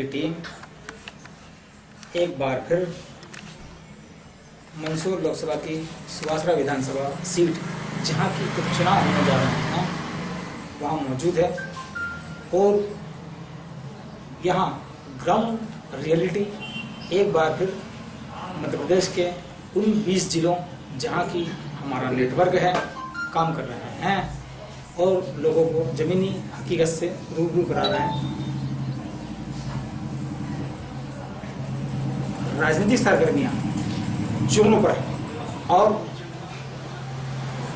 की टीम एक बार फिर मंदसौर लोकसभा की सुवासरा विधानसभा सीट जहां की उपचुनाव होने जा रहे हैं वहां मौजूद है और यहां ग्राउंड रियलिटी एक बार फिर मध्य प्रदेश के उन 20 जिलों जहां की हमारा नेटवर्क है काम कर रहे हैं और लोगों को जमीनी हकीकत से रूबरू करा रहे हैं। राजनीतिक सरगर्मियां जोरों पर है और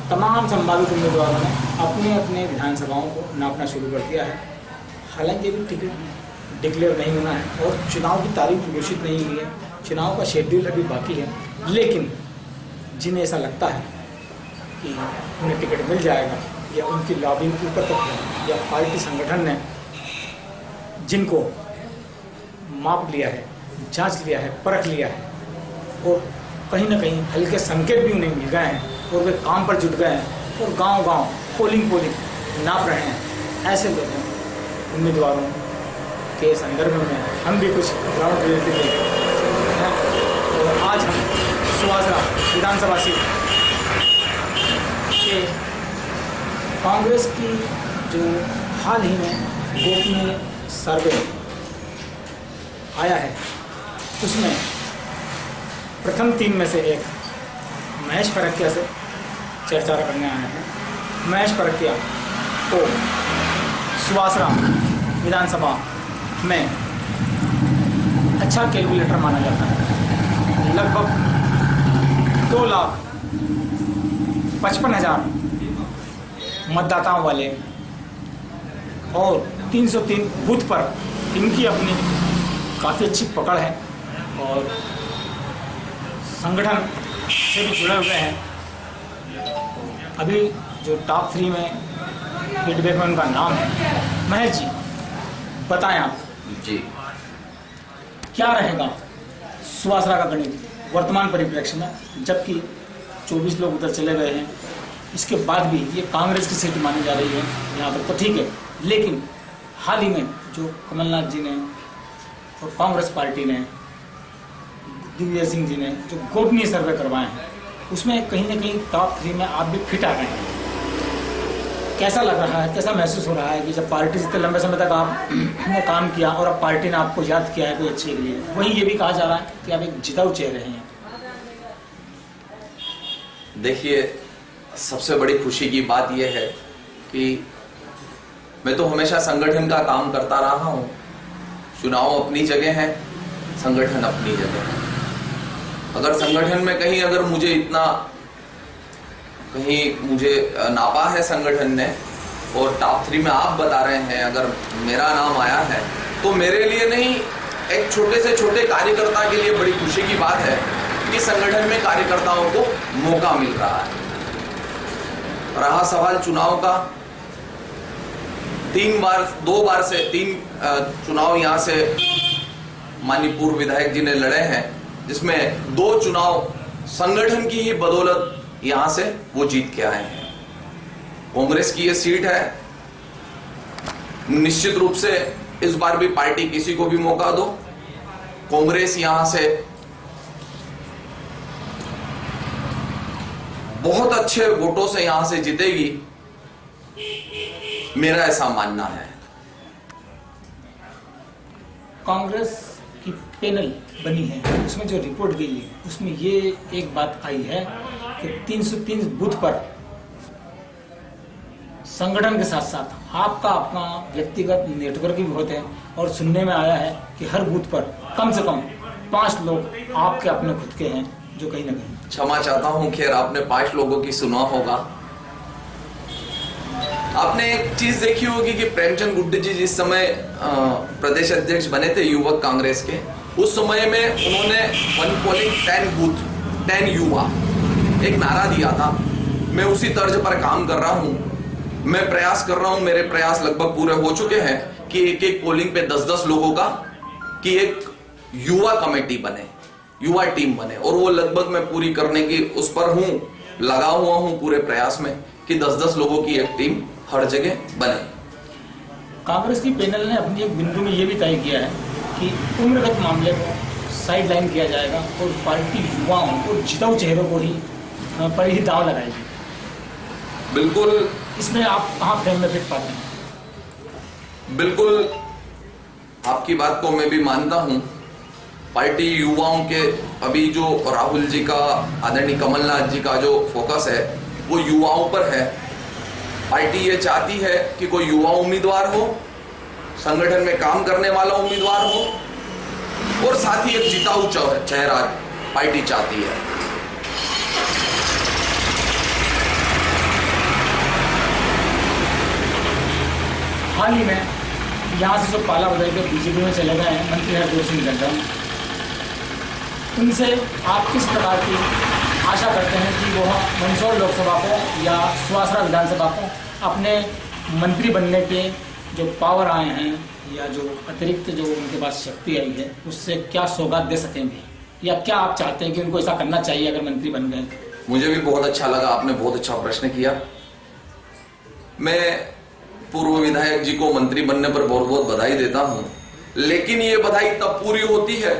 तमाम संभावित उम्मीदवारों ने अपने अपने विधानसभाओं को नापना शुरू कर दिया है। हालांकि अभी टिकट डिक्लेयर नहीं होना है और चुनाव की तारीख घोषित नहीं हुई है, चुनाव का शेड्यूल अभी बाकी है, लेकिन जिन्हें ऐसा लगता है कि उन्हें टिकट मिल जाएगा या उनकी लॉबिंग ऊपर तक है या पार्टी संगठन ने जिनको माप लिया है, जांच लिया है, परख लिया है और कहीं ना कहीं हल्के संकेत भी उन्हें मिल गए हैं और वे काम पर जुट गए हैं और गांव-गांव पोलिंग नाप रहे हैं, ऐसे लोगों उम्मीदवारों के संदर्भ में हम भी कुछ ग्राउंड रियलिटी हैं और आज हम सुवासरा विधानसभा सीट के कांग्रेस की जो हाल ही में गोपनीय सर्वे आया है उसमें प्रथम 3 में से एक महेश परकिया से चर्चा करने आए हैं। महेश परकिया को सुवासरा विधानसभा में अच्छा कैलकुलेटर माना जाता है। लगभग 2,55,000 मतदाताओं वाले और 303 बूथ पर इनकी अपनी काफ़ी अच्छी पकड़ है और संगठन से भी जुड़े हुए हैं। अभी जो टॉप 3 में फीडबैक में उनका नाम है। महेश जी बताएं आप जी क्या रहेगा सुवासरा का गणित वर्तमान परिप्रेक्ष्य में, जबकि 24 लोग उधर चले गए हैं, इसके बाद भी ये कांग्रेस की सीट मानी जा रही है यहाँ पर, तो ठीक है, लेकिन हाल ही में जो कमलनाथ जी ने और कांग्रेस पार्टी ने दिग्विजय सिंह जी ने जो गोपनीय सर्वे करवाए हैं उसमें कहीं ना कहीं टॉप 3 में आप भी फिट आ गए हैं। कैसा लग रहा है, कैसा महसूस हो रहा है कि जब पार्टी से इतने लंबे समय तक आपने काम किया और अब पार्टी ने आपको याद किया है कोई अच्छे के लिए, वहीं ये भी कहा जा रहा है कि आप एक जिताऊ चेहरे हैं। देखिए, सबसे बड़ी खुशी की बात यह है कि मैं तो हमेशा संगठन का काम करता रहा हूँ। चुनाव अपनी जगह है, संगठन अपनी जगह है। अगर संगठन में कहीं अगर मुझे इतना कहीं मुझे नापा है संगठन ने और टॉप 3 में आप बता रहे हैं अगर मेरा नाम आया है, तो मेरे लिए नहीं, एक छोटे से छोटे कार्यकर्ता के लिए बड़ी खुशी की बात है कि संगठन में कार्यकर्ताओं को मौका मिल रहा है। रहा सवाल चुनाव का, 2 बार से 3 चुनाव यहाँ से माननीय पूर्व विधायक जी ने लड़े हैं, जिसमें 2 चुनाव संगठन की ही बदौलत यहां से वो जीत के आए हैं। कांग्रेस की ये सीट है, निश्चित रूप से इस बार भी पार्टी किसी को भी मौका दो, कांग्रेस यहां से बहुत अच्छे वोटों से यहां से जीतेगी, मेरा ऐसा मानना है। कांग्रेस की पैनल बनी है, उसमें जो रिपोर्ट गई है उसमें ये एक बात आई है कि 303 बूथ पर संगठन के साथ साथ आपका अपना व्यक्तिगत नेटवर्क भी बहुत है और सुनने में आया है कि हर बूथ पर कम से कम 5 लोग आपके अपने खुद के हैं जो कहीं ना कहीं। क्षमा चाहता हूं, खैर आपने 5 लोगों की सुना होगा। आपने एक चीज देखी होगी कि प्रेमचंद गुड्डू जी जिस समय प्रदेश अध्यक्ष बने थे युवक कांग्रेस के, उस समय में उन्होंने 1 पोलिंग 10 बूथ 10 युवा एक नारा दिया था। मैं उसी तर्ज पर काम कर रहा हूं, मैं प्रयास कर रहा हूं, मेरे प्रयास लगभग पूरे हो चुके हैं कि एक पोलिंग पे 10-10 लोगों का कि एक युवा कमेटी बने, युवा टीम बने, और वो लगभग मैं पूरी करने की उस पर हूं, लगा हुआ हूं पूरे प्रयास में कि 10-10 लोगों की एक टीम हर जगह बने। कांग्रेस की पैनल ने अपनी एक बिंदु में ये भी तय किया है कि उम्रगत मामले को साइड लाइन किया जाएगा और पार्टी युवाओं और जिताऊ चेहरों को ही पर ही दांव लगाएगी। बिल्कुल, इसमें आप कहाँ फ्रेम में फिट पाते हैं? बिल्कुल आपकी बात को मैं भी मानता हूं। पार्टी युवाओं के अभी जो राहुल जी का, आदरणीय कमलनाथ जी का जो फोकस है वो युवाओं पर है। पार्टी ये चाहती है कि कोई युवा उम्मीदवार हो, संगठन में काम करने वाला उम्मीदवार हो और साथ ही एक जिताऊ चेहरा पार्टी चाहती है। हाल ही में यहाँ से जो पाला बदल के बीजेपी में चले गए हैं मंत्री हरदीप सिंह डंडन, उनसे आप किस प्रकार की आशा करते हैं कि वो मंदसौर लोकसभा को या सुवासरा विधानसभा को अपने मंत्री बनने के जो पावर आए हैं या जो अतिरिक्त जो उनके पास शक्ति आई है उससे क्या सौगात दे सकेंगे, या क्या आप चाहते हैं कि उनको ऐसा करना चाहिए अगर मंत्री बन गए? मुझे भी बहुत अच्छा लगा, आपने बहुत अच्छा प्रश्न किया। मैं पूर्व विधायक जी को मंत्री बनने पर बहुत बहुत बधाई देता हूं, लेकिन ये बधाई तब पूरी होती है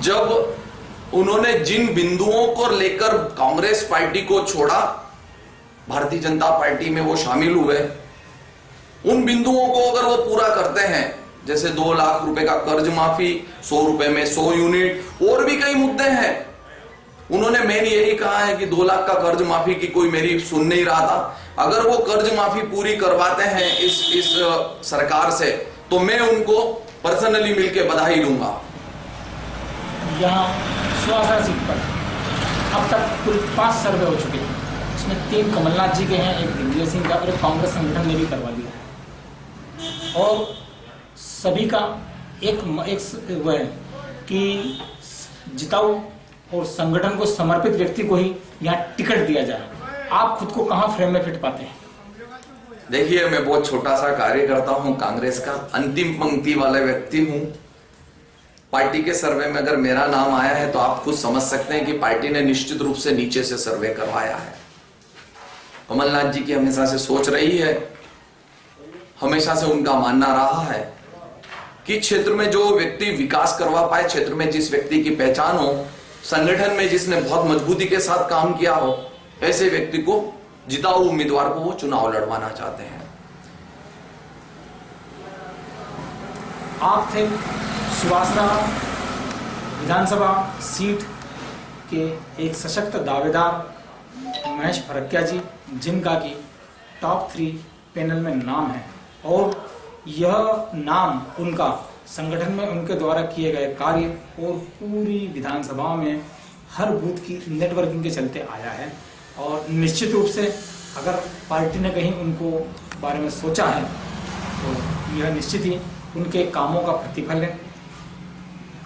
जब उन्होंने जिन बिंदुओं को लेकर कांग्रेस पार्टी को छोड़ा, भारतीय जनता पार्टी में वो शामिल हुए, उन बिंदुओं को अगर वो पूरा करते हैं, जैसे 2 लाख रुपए का कर्ज माफी, 100 रुपए में 100 यूनिट, और भी कई मुद्दे हैं। उन्होंने मैंने यही कहा है कि 2 लाख का कर्ज माफी की कोई मेरी सुन नहीं रहा था। अगर वो कर्ज माफी पूरी करवाते हैं इस सरकार से, तो मैं उनको पर्सनली मिलके बधाई दूंगा। यहाँ सुवासरा सीट पर अब तक कुल 5 सर्वे हो चुके हैं, इसमें 3 कमलनाथ जी के हैं, एक दिग्विजय सिंह का और एक कांग्रेस संगठन ने भी करवा लिया है। और सभी का एक वो है कि जिताऊ और संगठन को समर्पित व्यक्ति को ही यहाँ टिकट दिया जाए। आप खुद को कहाँ फ्रेम में फिट पाते हैं? देखिए, मैं बहुत छोटा सा कार्यकर्ता हूं कांग्रेस का, अंतिम पंक्ति वाला व्यक्ति हूं। पार्टी के सर्वे में अगर मेरा नाम आया है तो आप खुद समझ सकते हैं कि पार्टी ने निश्चित रूप से नीचे से सर्वे करवाया है। कमलनाथ जी की हमेशा से सोच रही है, हमेशा से उनका मानना रहा है कि क्षेत्र में जो व्यक्ति विकास करवा पाए, क्षेत्र में जिस व्यक्ति की पहचान हो, संगठन में जिसने बहुत मजबूती के साथ काम किया हो, ऐसे व्यक्ति को, जिताऊ उम्मीदवार को वो चुनाव लड़वाना चाहते हैं। आप थे सुवासरा विधानसभा सीट के एक सशक्त दावेदार महेश फरकिया जी, जिनका कि टॉप 3 पैनल में नाम है, और यह नाम उनका संगठन में उनके द्वारा किए गए कार्य और पूरी विधानसभा में हर बूथ की नेटवर्किंग के चलते आया है। और निश्चित रूप से अगर पार्टी ने कहीं उनको बारे में सोचा है तो यह निश्चित ही उनके कामों का प्रतिफल है।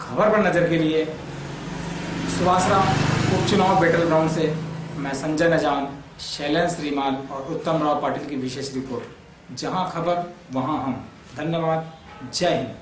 खबर पर नज़र के लिए सुवासरा उपचुनाव बैटल ग्राउंड से मैं संजय नजान, शैलेंद्र श्रीमाल और उत्तम राव पाटिल की विशेष रिपोर्ट। जहां खबर वहां हम। धन्यवाद। जय हिंद।